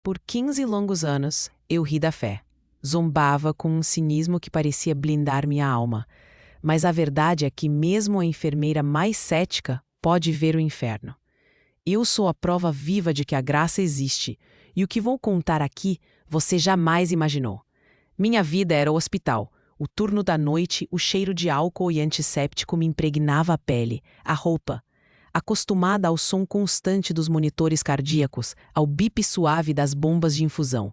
Por 15 longos anos, eu ri da fé. Zombava com um cinismo que parecia blindar minha alma. Mas a verdade é que mesmo a enfermeira mais cética pode ver o inferno. Eu sou a prova viva de que a graça existe, e o que vou contar aqui você jamais imaginou. Minha vida era o hospital. O turno da noite, o cheiro de álcool e antisséptico me impregnava a pele, a roupa. Acostumada ao som constante dos monitores cardíacos, ao bip suave das bombas de infusão.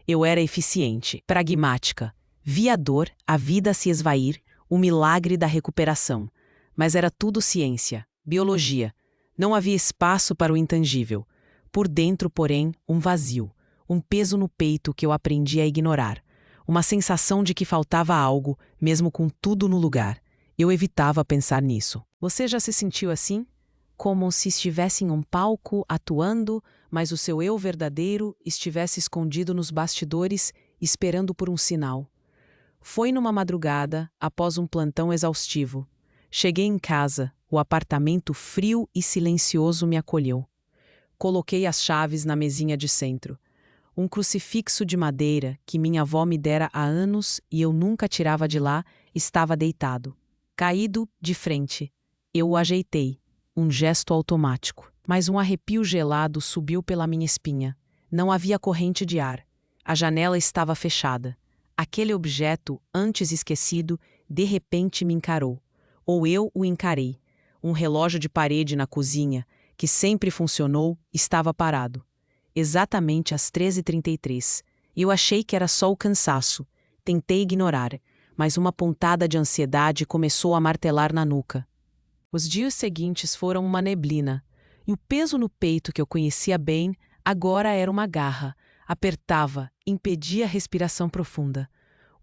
Eu era eficiente, pragmática. Via a dor, a vida se esvair, o milagre da recuperação. Mas era tudo ciência, biologia. Não havia espaço para o intangível. Por dentro, porém, um vazio. Um peso no peito que eu aprendi a ignorar. Uma sensação de que faltava algo, mesmo com tudo no lugar. Eu evitava pensar nisso. Você já se sentiu assim? Como se estivesse em um palco, atuando, mas o seu eu verdadeiro estivesse escondido nos bastidores, esperando por um sinal. Foi numa madrugada, após um plantão exaustivo. Cheguei em casa, o apartamento frio e silencioso me acolheu. Coloquei as chaves na mesinha de centro. Um crucifixo de madeira que minha avó me dera há anos e eu nunca tirava de lá, estava deitado. Caído, de frente. Eu o ajeitei. Um gesto automático. Mas um arrepio gelado subiu pela minha espinha. Não havia corrente de ar. A janela estava fechada. Aquele objeto, antes esquecido, de repente me encarou. Ou eu o encarei. Um relógio de parede na cozinha, que sempre funcionou, estava parado. Exatamente às 13h33. Eu achei que era só o cansaço. Tentei ignorar, mas uma pontada de ansiedade começou a martelar na nuca. Os dias seguintes foram uma neblina, e o peso no peito que eu conhecia bem agora era uma garra. Apertava, impedia a respiração profunda.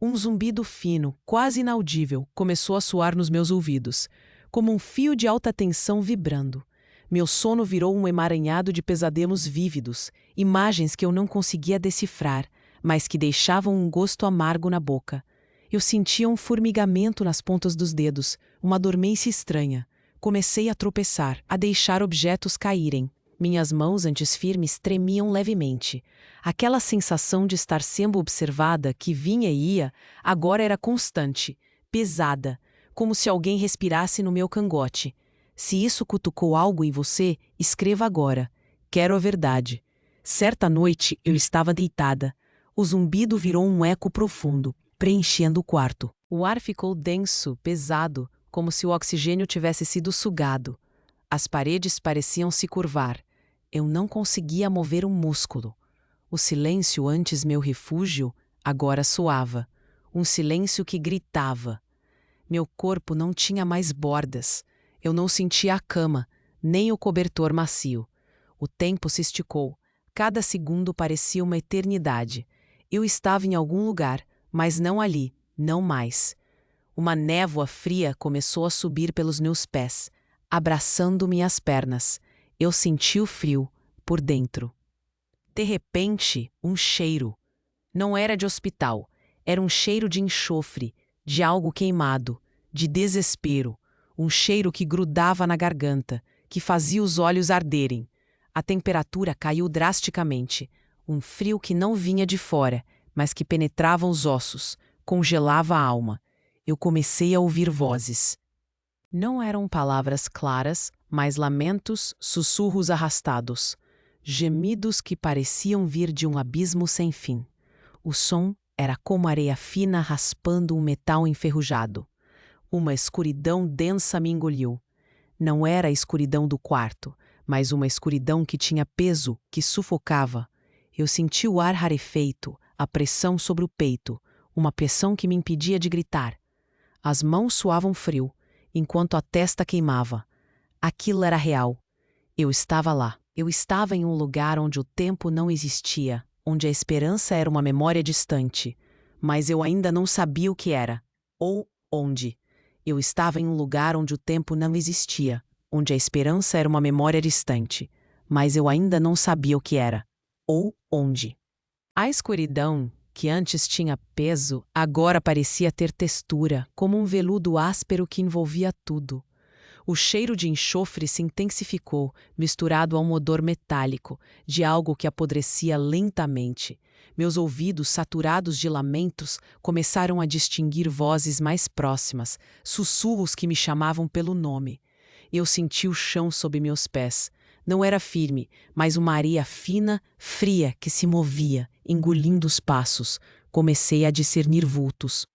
Um zumbido fino, quase inaudível, começou a soar nos meus ouvidos, como um fio de alta tensão vibrando. Meu sono virou um emaranhado de pesadelos vívidos, imagens que eu não conseguia decifrar, mas que deixavam um gosto amargo na boca. Eu sentia um formigamento nas pontas dos dedos, uma dormência estranha. Comecei a tropeçar, a deixar objetos caírem. Minhas mãos, antes firmes, tremiam levemente. Aquela sensação de estar sendo observada, que vinha e ia, agora era constante, pesada, como se alguém respirasse no meu cangote. Se isso cutucou algo em você, escreva agora. Quero a verdade. Certa noite eu estava deitada. O zumbido virou um eco profundo, preenchendo o quarto. O ar ficou denso, pesado, como se o oxigênio tivesse sido sugado. As paredes pareciam se curvar. Eu não conseguia mover um músculo. O silêncio, antes meu refúgio, agora soava. Um silêncio que gritava. Meu corpo não tinha mais bordas. Eu não sentia a cama, nem o cobertor macio. O tempo se esticou. Cada segundo parecia uma eternidade. Eu estava em algum lugar, mas não ali, não mais. Uma névoa fria começou a subir pelos meus pés, abraçando minhas pernas. Eu senti o frio por dentro. De repente, um cheiro. Não era de hospital, era um cheiro de enxofre, de algo queimado, de desespero. Um cheiro que grudava na garganta, que fazia os olhos arderem. A temperatura caiu drasticamente. Um frio que não vinha de fora, mas que penetrava os ossos, congelava a alma. Eu comecei a ouvir vozes. Não eram palavras claras, mas lamentos, sussurros arrastados. Gemidos que pareciam vir de um abismo sem fim. O som era como areia fina raspando um metal enferrujado. Uma escuridão densa me engoliu. Não era a escuridão do quarto, mas uma escuridão que tinha peso, que sufocava. Eu senti o ar rarefeito, a pressão sobre o peito, uma pressão que me impedia de gritar. As mãos suavam frio, enquanto a testa queimava. Aquilo era real. Eu estava lá. Eu estava em um lugar onde o tempo não existia, onde a esperança era uma memória distante. Mas eu ainda não sabia o que era, ou onde. Eu estava em um lugar onde o tempo não existia, onde a esperança era uma memória distante. Mas eu ainda não sabia o que era, ou onde. A escuridão, que antes tinha peso, agora parecia ter textura, como um veludo áspero que envolvia tudo. O cheiro de enxofre se intensificou, misturado a um odor metálico, de algo que apodrecia lentamente. Meus ouvidos, saturados de lamentos, começaram a distinguir vozes mais próximas, sussurros que me chamavam pelo nome. Eu senti o chão sob meus pés. Não era firme, mas uma areia fina, fria, que se movia, engolindo os passos. Comecei a discernir vultos.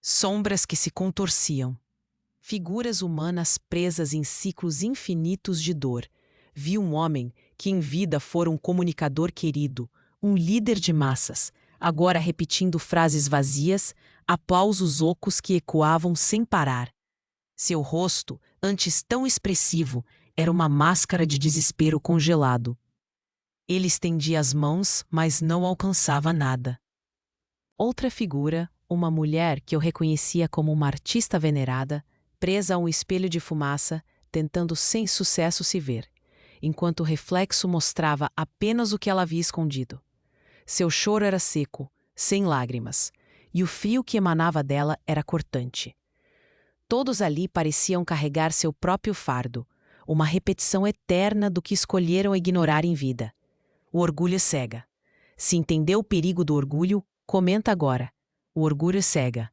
Sombras que se contorciam. Figuras humanas presas em ciclos infinitos de dor. Vi um homem que em vida fora um comunicador querido, um líder de massas, agora repetindo frases vazias, aplausos ocos que ecoavam sem parar. Seu rosto, antes tão expressivo, era uma máscara de desespero congelado. Ele estendia as mãos, mas não alcançava nada. Outra figura, uma mulher que eu reconhecia como uma artista venerada, presa a um espelho de fumaça, tentando sem sucesso se ver, enquanto o reflexo mostrava apenas o que ela havia escondido. Seu choro era seco, sem lágrimas, e o frio que emanava dela era cortante. Todos ali pareciam carregar seu próprio fardo, uma repetição eterna do que escolheram ignorar em vida. O orgulho cega. Se entendeu o perigo do orgulho, comenta agora. O orgulho cega.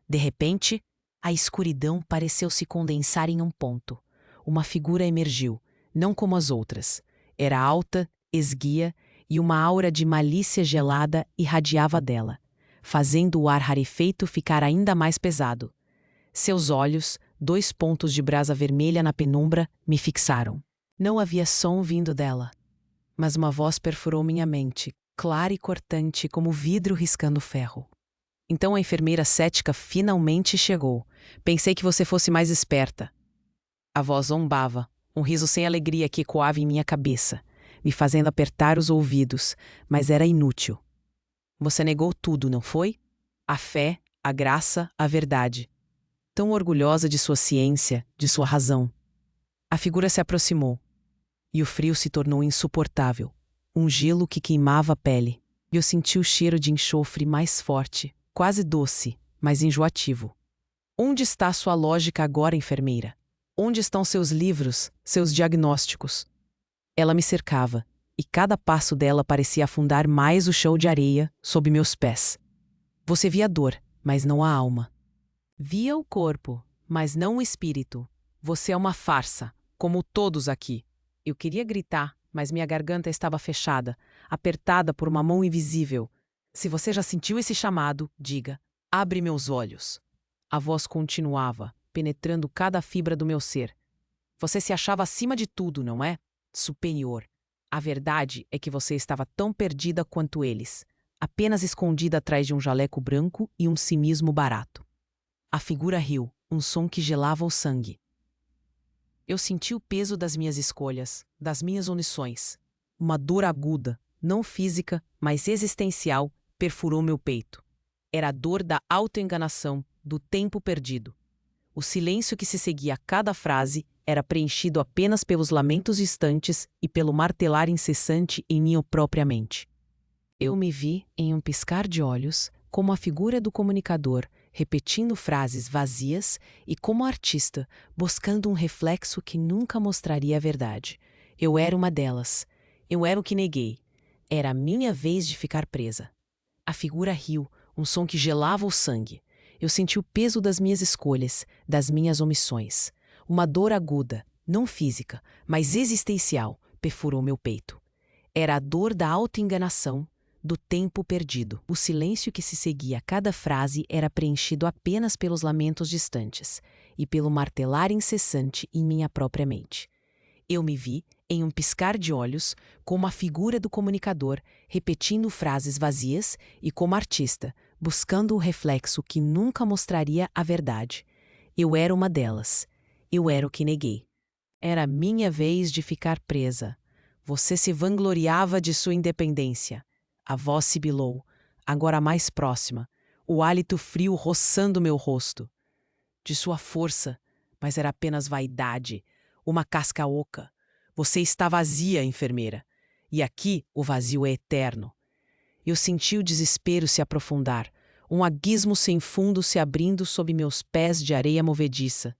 De repente, a escuridão pareceu se condensar em um ponto. Uma figura emergiu, não como as outras. Era alta, esguia, e uma aura de malícia gelada irradiava dela, fazendo o ar rarefeito ficar ainda mais pesado. Seus olhos, 2 pontos de brasa vermelha na penumbra, me fixaram. Não havia som vindo dela, mas uma voz perfurou minha mente, clara e cortante como vidro riscando ferro. Então a enfermeira cética finalmente chegou. Pensei que você fosse mais esperta. A voz zombava, um riso sem alegria que ecoava em minha cabeça, me fazendo apertar os ouvidos, mas era inútil. Você negou tudo, não foi? A fé, a graça, a verdade. Tão orgulhosa de sua ciência, de sua razão. A figura se aproximou, e o frio se tornou insuportável, um gelo que queimava a pele. E eu senti o cheiro de enxofre mais forte, quase doce, mas enjoativo. Onde está sua lógica agora, enfermeira? Onde estão seus livros, seus diagnósticos? Ela me cercava, e cada passo dela parecia afundar mais o chão de areia sob meus pés. Você via a dor, mas não a alma. Via o corpo, mas não o espírito. Você é uma farsa, como todos aqui. Eu queria gritar, mas minha garganta estava fechada, apertada por uma mão invisível. Se você já sentiu esse chamado, diga, abre meus olhos. A voz continuava, penetrando cada fibra do meu ser. Você se achava acima de tudo, não é? Superior. A verdade é que você estava tão perdida quanto eles, apenas escondida atrás de um jaleco branco e um cinismo barato. A figura riu, um som que gelava o sangue. Eu senti o peso das minhas escolhas, das minhas omissões. Uma dor aguda, não física, mas existencial, perfurou meu peito. Era a dor da autoenganação, do tempo perdido. O silêncio que se seguia a cada frase era preenchido apenas pelos lamentos distantes e pelo martelar incessante em minha própria mente. Eu me vi, em um piscar de olhos, como a figura do comunicador, repetindo frases vazias e como artista, buscando um reflexo que nunca mostraria a verdade. Eu era uma delas. Eu era o que neguei. Era a minha vez de ficar presa. A figura riu, um som que gelava o sangue. Eu senti o peso das minhas escolhas, das minhas omissões. Uma dor aguda, não física, mas existencial, perfurou meu peito. Era a dor da autoenganação, do tempo perdido. O silêncio que se seguia a cada frase era preenchido apenas pelos lamentos distantes e pelo martelar incessante em minha própria mente. Eu me vi, em um piscar de olhos, como a figura do comunicador, repetindo frases vazias e como artista, buscando o reflexo que nunca mostraria a verdade. Eu era uma delas. Eu era o que neguei. Era minha vez de ficar presa. Você se vangloriava de sua independência. A voz sibilou, agora mais próxima, o hálito frio roçando meu rosto. De sua força, mas era apenas vaidade, uma casca oca. Você está vazia, enfermeira. E aqui o vazio é eterno. Eu senti o desespero se aprofundar, um abismo sem fundo se abrindo sob meus pés de areia movediça.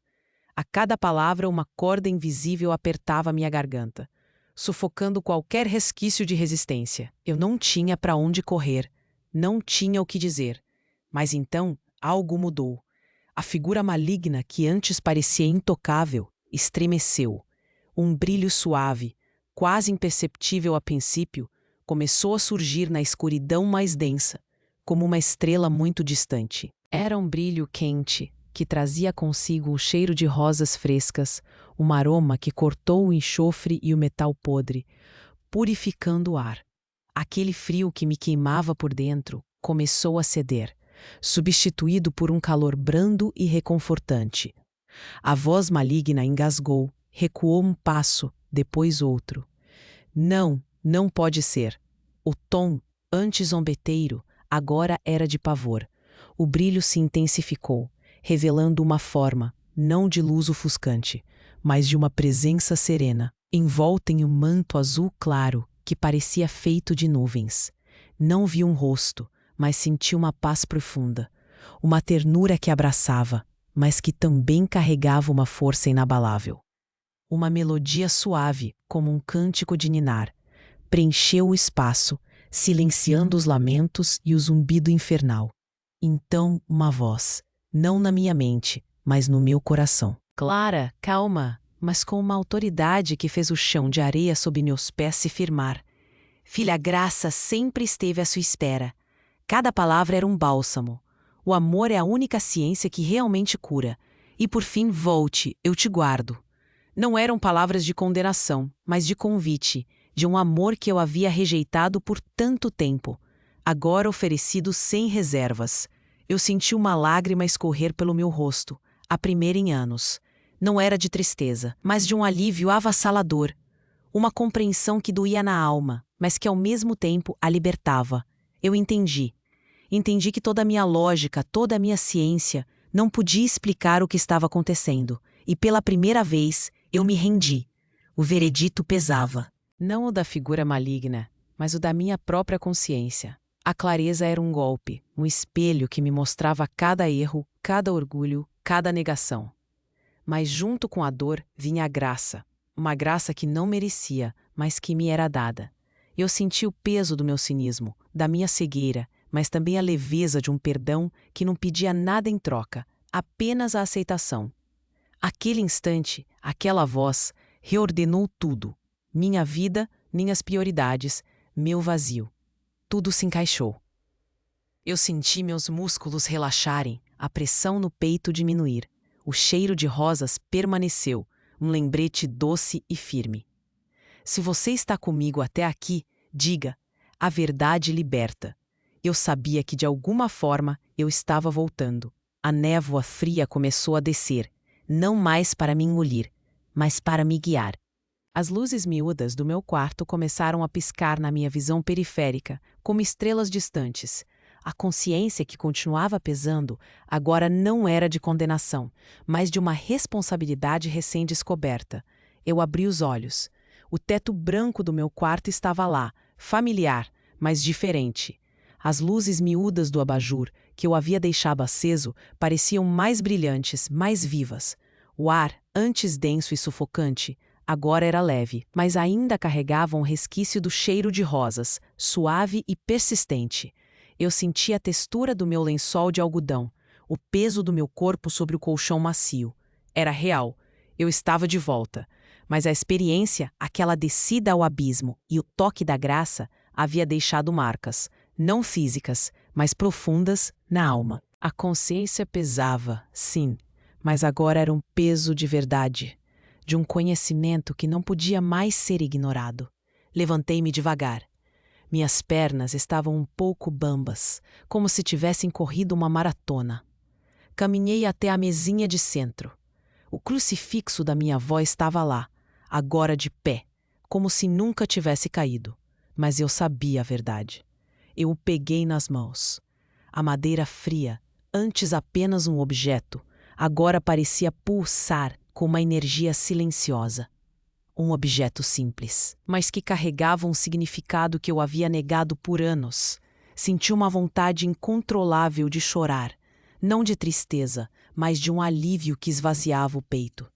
A cada palavra, uma corda invisível apertava minha garganta, sufocando qualquer resquício de resistência. Eu não tinha para onde correr, não tinha o que dizer. Mas então, algo mudou. A figura maligna que antes parecia intocável estremeceu. Um brilho suave, quase imperceptível a princípio, começou a surgir na escuridão mais densa, como uma estrela muito distante. Era um brilho quente, que trazia consigo um cheiro de rosas frescas, um aroma que cortou o enxofre e o metal podre, purificando o ar. Aquele frio que me queimava por dentro começou a ceder, substituído por um calor brando e reconfortante. A voz maligna engasgou, recuou um passo, depois outro. Não, não pode ser. O tom, antes zombeteiro, agora era de pavor. O brilho se intensificou, revelando uma forma, não de luz ofuscante, mas de uma presença serena, envolta em um manto azul claro que parecia feito de nuvens. Não vi um rosto, mas senti uma paz profunda, uma ternura que abraçava, mas que também carregava uma força inabalável. Uma melodia suave, como um cântico de ninar, preencheu o espaço, silenciando os lamentos e o zumbido infernal. Então, uma voz, não na minha mente, mas no meu coração. Clara, calma, mas com uma autoridade que fez o chão de areia sob meus pés se firmar. Filha, a graça sempre esteve à sua espera. Cada palavra era um bálsamo. O amor é a única ciência que realmente cura. E por fim, volte, eu te guardo. Não eram palavras de condenação, mas de convite, de um amor que eu havia rejeitado por tanto tempo, agora oferecido sem reservas. Eu senti uma lágrima escorrer pelo meu rosto, a primeira em anos. Não era de tristeza, mas de um alívio avassalador. Uma compreensão que doía na alma, mas que ao mesmo tempo a libertava. Eu entendi. Entendi que toda a minha lógica, toda a minha ciência não podia explicar o que estava acontecendo. E pela primeira vez, eu me rendi. O veredito pesava. Não o da figura maligna, mas o da minha própria consciência. A clareza era um golpe, um espelho que me mostrava cada erro, cada orgulho, cada negação. Mas junto com a dor vinha a graça. Uma graça que não merecia, mas que me era dada. Eu senti o peso do meu cinismo, da minha cegueira, mas também a leveza de um perdão que não pedia nada em troca, apenas a aceitação. Aquele instante, aquela voz, reordenou tudo. Minha vida, minhas prioridades, meu vazio. Tudo se encaixou. Eu senti meus músculos relaxarem, a pressão no peito diminuir. O cheiro de rosas permaneceu, um lembrete doce e firme. Se você está comigo até aqui, diga, a verdade liberta. Eu sabia que de alguma forma eu estava voltando. A névoa fria começou a descer, não mais para me engolir, mas para me guiar. As luzes miúdas do meu quarto começaram a piscar na minha visão periférica, como estrelas distantes. A consciência que continuava pesando agora não era de condenação, mas de uma responsabilidade recém-descoberta. Eu abri os olhos. O teto branco do meu quarto estava lá, familiar, mas diferente. As luzes miúdas do abajur, que eu havia deixado aceso, pareciam mais brilhantes, mais vivas. O ar, antes denso e sufocante, agora era leve, mas ainda carregava um resquício do cheiro de rosas, suave e persistente. Eu sentia a textura do meu lençol de algodão, o peso do meu corpo sobre o colchão macio. Era real. Eu estava de volta. Mas a experiência, aquela descida ao abismo e o toque da graça, havia deixado marcas, não físicas, mas profundas na alma. A consciência pesava, sim, mas agora era um peso de verdade, de um conhecimento que não podia mais ser ignorado. Levantei-me devagar. Minhas pernas estavam um pouco bambas, como se tivessem corrido uma maratona. Caminhei até a mesinha de centro. O crucifixo da minha avó estava lá, agora de pé, como se nunca tivesse caído. Mas eu sabia a verdade. Eu o peguei nas mãos. A madeira fria, antes apenas um objeto, agora parecia pulsar com uma energia silenciosa. Um objeto simples, mas que carregava um significado que eu havia negado por anos. Senti uma vontade incontrolável de chorar, não de tristeza, mas de um alívio que esvaziava o peito.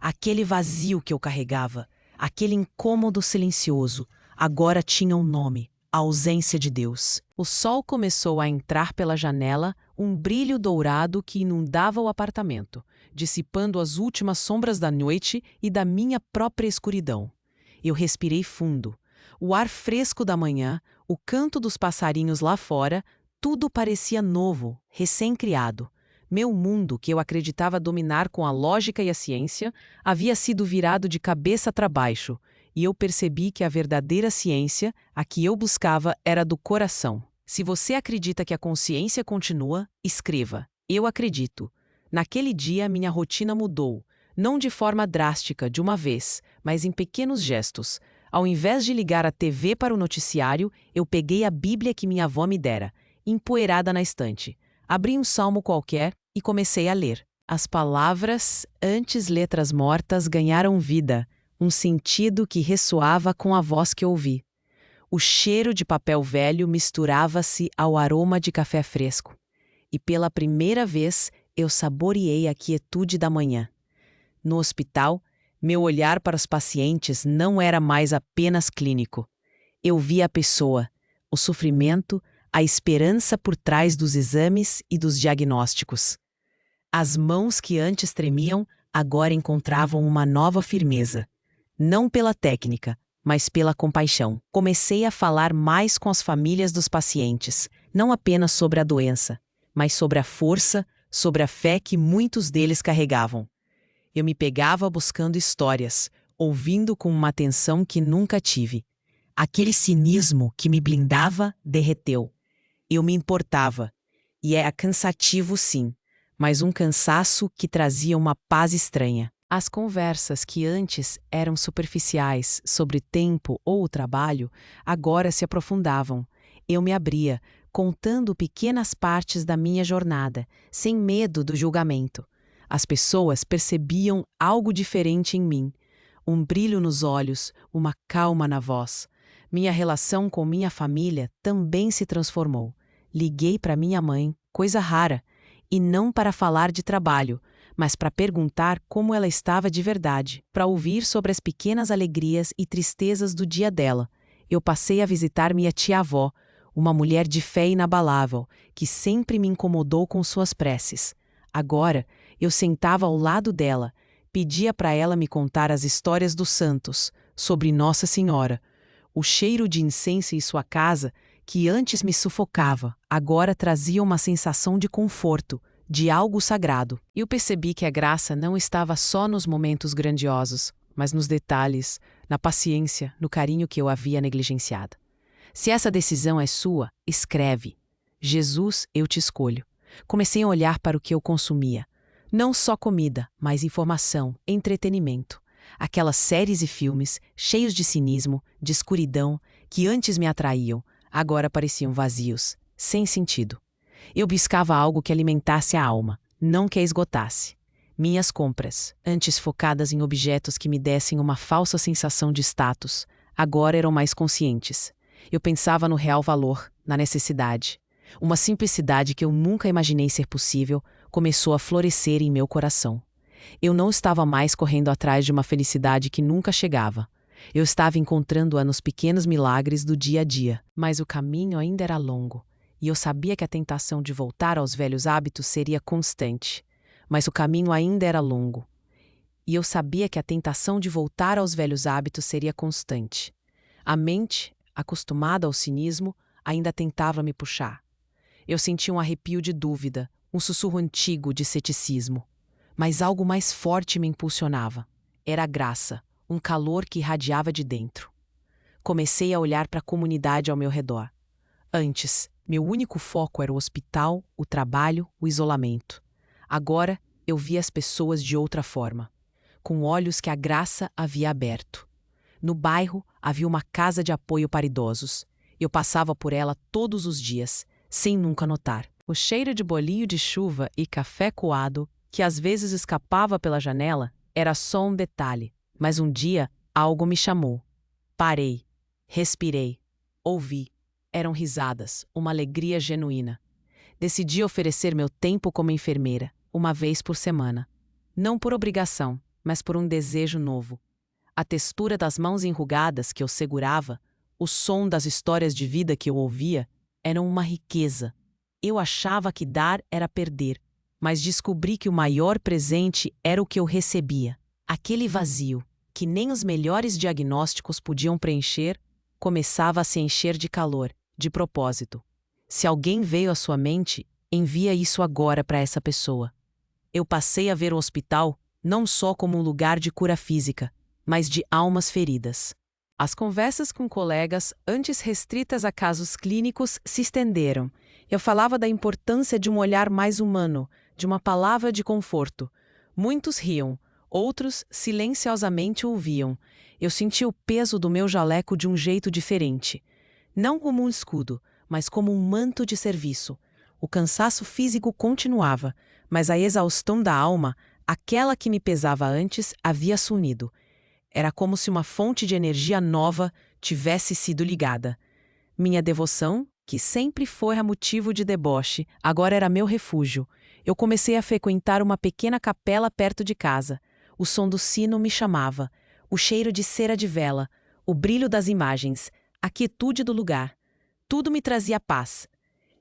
Aquele vazio que eu carregava, aquele incômodo silencioso, agora tinha um nome: a ausência de Deus. O sol começou a entrar pela janela, um brilho dourado que inundava o apartamento, dissipando as últimas sombras da noite e da minha própria escuridão. Eu respirei fundo. O ar fresco da manhã, o canto dos passarinhos lá fora, tudo parecia novo, recém-criado. Meu mundo, que eu acreditava dominar com a lógica e a ciência, havia sido virado de cabeça para baixo, e eu percebi que a verdadeira ciência, a que eu buscava, era do coração. Se você acredita que a consciência continua, escreva: eu acredito. Naquele dia, minha rotina mudou, não de forma drástica, de uma vez, mas em pequenos gestos. Ao invés de ligar a TV para o noticiário, eu peguei a Bíblia que minha avó me dera, empoeirada na estante. Abri um salmo qualquer e comecei a ler. As palavras, antes letras mortas, ganharam vida, um sentido que ressoava com a voz que ouvi. O cheiro de papel velho misturava-se ao aroma de café fresco. E pela primeira vez eu saboreei a quietude da manhã. No hospital, meu olhar para os pacientes não era mais apenas clínico. Eu via a pessoa, o sofrimento, a esperança por trás dos exames e dos diagnósticos. As mãos que antes tremiam agora encontravam uma nova firmeza. Não pela técnica, mas pela compaixão. Comecei a falar mais com as famílias dos pacientes, não apenas sobre a doença, mas sobre a força, sobre a fé que muitos deles carregavam. Eu me pegava buscando histórias, ouvindo com uma atenção que nunca tive. Aquele cinismo que me blindava derreteu. Eu me importava. E era cansativo, sim, mas um cansaço que trazia uma paz estranha. As conversas que antes eram superficiais sobre tempo ou o trabalho, agora se aprofundavam. Eu me abria, contando pequenas partes da minha jornada, sem medo do julgamento. As pessoas percebiam algo diferente em mim. Um brilho nos olhos, uma calma na voz. Minha relação com minha família também se transformou. Liguei para minha mãe, coisa rara, e não para falar de trabalho, mas para perguntar como ela estava de verdade, para ouvir sobre as pequenas alegrias e tristezas do dia dela. Eu passei a visitar minha tia-avó, uma mulher de fé inabalável, que sempre me incomodou com suas preces. Agora, eu sentava ao lado dela, pedia para ela me contar as histórias dos santos, sobre Nossa Senhora. O cheiro de incenso em sua casa, que antes me sufocava, agora trazia uma sensação de conforto, de algo sagrado. Eu percebi que a graça não estava só nos momentos grandiosos, mas nos detalhes, na paciência, no carinho que eu havia negligenciado. Se essa decisão é sua, escreve: Jesus, eu te escolho. Comecei a olhar para o que eu consumia. Não só comida, mas informação, entretenimento. Aquelas séries e filmes, cheios de cinismo, de escuridão, que antes me atraíam, agora pareciam vazios, sem sentido. Eu buscava algo que alimentasse a alma, não que a esgotasse. Minhas compras, antes focadas em objetos que me dessem uma falsa sensação de status, agora eram mais conscientes. Eu pensava no real valor, na necessidade. Uma simplicidade que eu nunca imaginei ser possível começou a florescer em meu coração. Eu não estava mais correndo atrás de uma felicidade que nunca chegava. Eu estava encontrando-a nos pequenos milagres do dia a dia, mas o caminho ainda era longo, e eu sabia que a tentação de voltar aos velhos hábitos seria constante. Mas o caminho ainda era longo, e eu sabia que a tentação de voltar aos velhos hábitos seria constante. A mente, acostumada ao cinismo, ainda tentava me puxar. Eu sentia um arrepio de dúvida, um sussurro antigo de ceticismo. Mas algo mais forte me impulsionava. Era a graça, um calor que irradiava de dentro. Comecei a olhar para a comunidade ao meu redor. Antes, meu único foco era o hospital, o trabalho, o isolamento. Agora, eu via as pessoas de outra forma, com olhos que a graça havia aberto. No bairro, havia uma casa de apoio para idosos. Eu passava por ela todos os dias, sem nunca notar. O cheiro de bolinho de chuva e café coado, que às vezes escapava pela janela, era só um detalhe. Mas um dia, algo me chamou. Parei, respirei, ouvi. Eram risadas, uma alegria genuína. Decidi oferecer meu tempo como enfermeira. uma vez por semana. Não por obrigação, mas por um desejo novo. A textura das mãos enrugadas que eu segurava, o som das histórias de vida que eu ouvia, eram uma riqueza. Eu achava que dar era perder, mas descobri que o maior presente era o que eu recebia. Aquele vazio, que nem os melhores diagnósticos podiam preencher, começava a se encher de calor, de propósito. Se alguém veio à sua mente, envia isso agora para essa pessoa. Eu passei a ver o hospital não só como um lugar de cura física, mas de almas feridas. As conversas com colegas, antes restritas a casos clínicos, se estenderam. Eu falava da importância de um olhar mais humano, de uma palavra de conforto. Muitos riam, outros silenciosamente ouviam. Eu senti o peso do meu jaleco de um jeito diferente. Não como um escudo, mas como um manto de serviço. O cansaço físico continuava, mas a exaustão da alma, aquela que me pesava antes, havia sumido. Era como se uma fonte de energia nova tivesse sido ligada. Minha devoção, que sempre fora motivo de deboche, agora era meu refúgio. Eu comecei a frequentar uma pequena capela perto de casa. O som do sino me chamava, o cheiro de cera de vela, o brilho das imagens, a quietude do lugar. Tudo me trazia paz.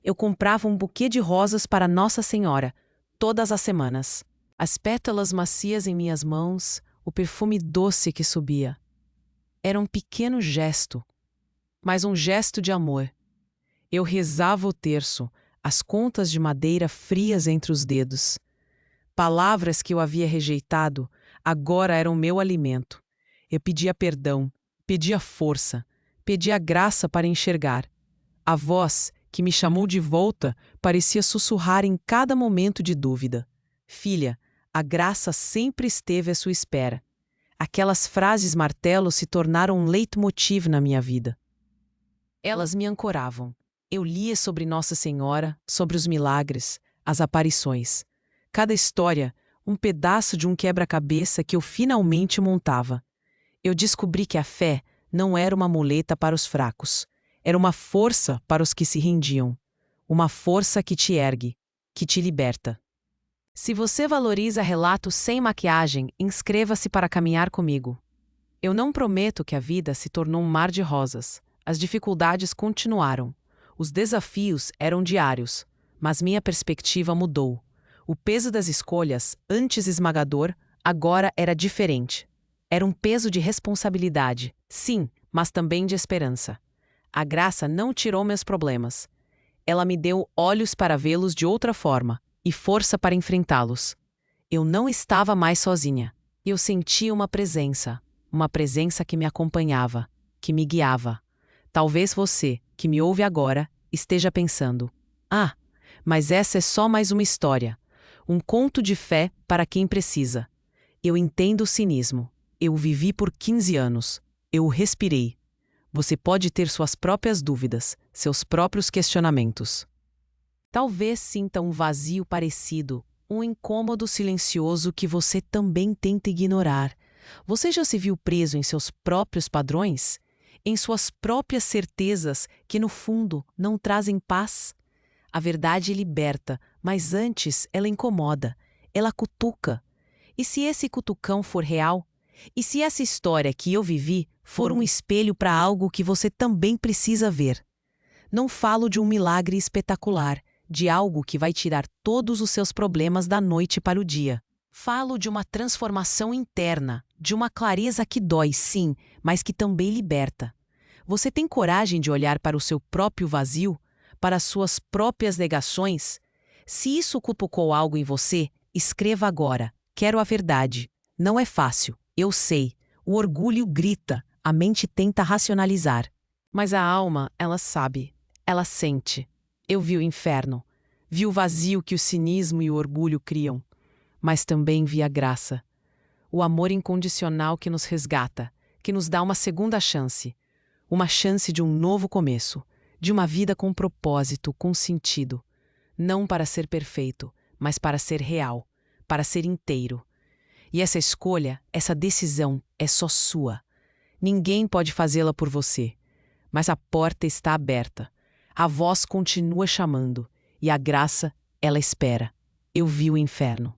Eu comprava um buquê de rosas para Nossa Senhora, todas as semanas. As pétalas macias em minhas mãos, o perfume doce que subia. Era um pequeno gesto, mas um gesto de amor. Eu rezava o terço, as contas de madeira frias entre os dedos. Palavras que eu havia rejeitado, agora eram meu alimento. Eu pedia perdão, pedia força, pedia graça para enxergar. A voz, que me chamou de volta, parecia sussurrar em cada momento de dúvida. Filha, a graça sempre esteve à sua espera. Aquelas frases martelo se tornaram um leitmotiv na minha vida. Elas me ancoravam. Eu lia sobre Nossa Senhora, sobre os milagres, as aparições. Cada história, um pedaço de um quebra-cabeça que eu finalmente montava. Eu descobri que a fé não era uma muleta para os fracos. Era uma força para os que se rendiam. Uma força que te ergue, que te liberta. Se você valoriza relatos sem maquiagem, inscreva-se para caminhar comigo. Eu não prometo que a vida se tornou um mar de rosas. As dificuldades continuaram. Os desafios eram diários, mas minha perspectiva mudou. O peso das escolhas, antes esmagador, agora era diferente. Era um peso de responsabilidade, sim, mas também de esperança. A graça não tirou meus problemas. Ela me deu olhos para vê-los de outra forma e força para enfrentá-los. Eu não estava mais sozinha. Eu sentia uma presença que me acompanhava, que me guiava. Talvez você, que me ouve agora, esteja pensando: ah, mas essa é só mais uma história. Um conto de fé para quem precisa. Eu entendo o cinismo. Eu o vivi por 15 anos. Eu o respirei. Você pode ter suas próprias dúvidas, seus próprios questionamentos. Talvez sinta um vazio parecido, um incômodo silencioso que você também tenta ignorar. Você já se viu preso em seus próprios padrões? Em suas próprias certezas que, no fundo, não trazem paz? A verdade liberta, mas antes ela incomoda, ela cutuca. E se esse cutucão for real? E se essa história que eu vivi for um espelho para algo que você também precisa ver? Não falo de um milagre espetacular, de algo que vai tirar todos os seus problemas da noite para o dia. Falo de uma transformação interna, de uma clareza que dói, sim, mas que também liberta. Você tem coragem de olhar para o seu próprio vazio, para as suas próprias negações? Se isso cutucou algo em você, escreva agora. Quero a verdade. Não é fácil, eu sei. O orgulho grita, a mente tenta racionalizar. Mas a alma, ela sabe, ela sente. Eu vi o inferno, vi o vazio que o cinismo e o orgulho criam, mas também vi a graça. O amor incondicional que nos resgata, que nos dá uma segunda chance. Uma chance de um novo começo, de uma vida com propósito, com sentido. Não para ser perfeito, mas para ser real, para ser inteiro. E essa escolha, essa decisão é só sua. Ninguém pode fazê-la por você. Mas a porta está aberta. A voz continua chamando. E a graça, ela espera. eu vi o inferno.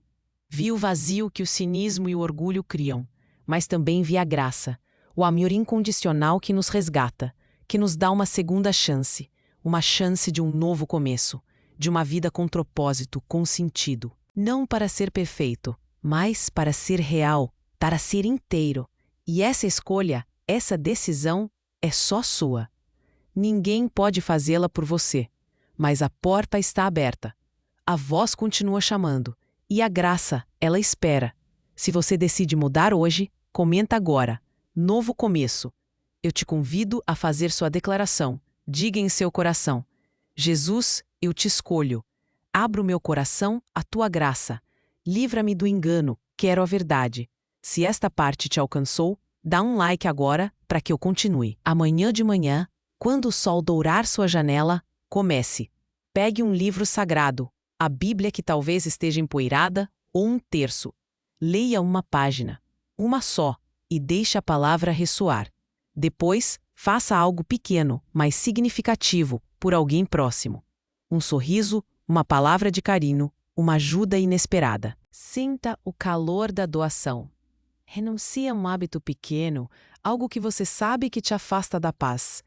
Vi o vazio que o cinismo e o orgulho criam, mas também vi a graça, o amor incondicional que nos resgata, que nos dá uma segunda chance, uma chance de um novo começo, de uma vida com propósito, com sentido. Não para ser perfeito, mas para ser real, para ser inteiro. E essa escolha, essa decisão, é só sua. Ninguém pode fazê-la por você, mas a porta está aberta. A voz continua chamando, e a graça, ela espera. Se você decide mudar hoje, comenta agora. Novo começo. Eu te convido a fazer sua declaração. Diga em seu coração: Jesus, eu te escolho. Abro meu coração à tua graça. Livra-me do engano, quero a verdade. Se esta parte te alcançou, dá um like agora para que eu continue. Amanhã de manhã, quando o sol dourar sua janela, comece. Pegue um livro sagrado, a Bíblia que talvez esteja empoeirada ou um terço. Leia uma página, uma só, e deixe a palavra ressoar. Depois, faça algo pequeno, mas significativo, por alguém próximo. Um sorriso, uma palavra de carinho, uma ajuda inesperada. Sinta o calor da doação. Renuncie a um hábito pequeno, algo que você sabe que te afasta da paz.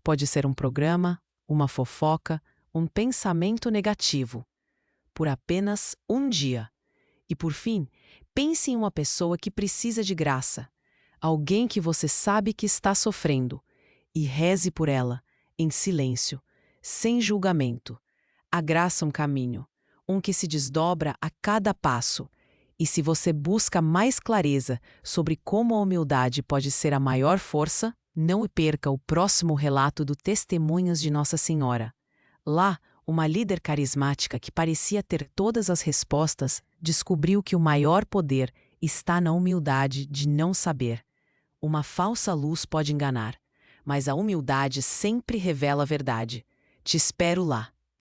Pode ser um programa, uma fofoca, um pensamento negativo. Por apenas um dia. E por fim, pense em uma pessoa que precisa de graça. Alguém que você sabe que está sofrendo. E reze por ela, em silêncio, sem julgamento. A graça é um caminho, um que se desdobra a cada passo. E se você busca mais clareza sobre como a humildade pode ser a maior força, não perca o próximo relato do Testemunhos de Nossa Senhora. Lá, uma líder carismática que parecia ter todas as respostas descobriu que o maior poder está na humildade de não saber. Uma falsa luz pode enganar, mas a humildade sempre revela a verdade. Te espero lá.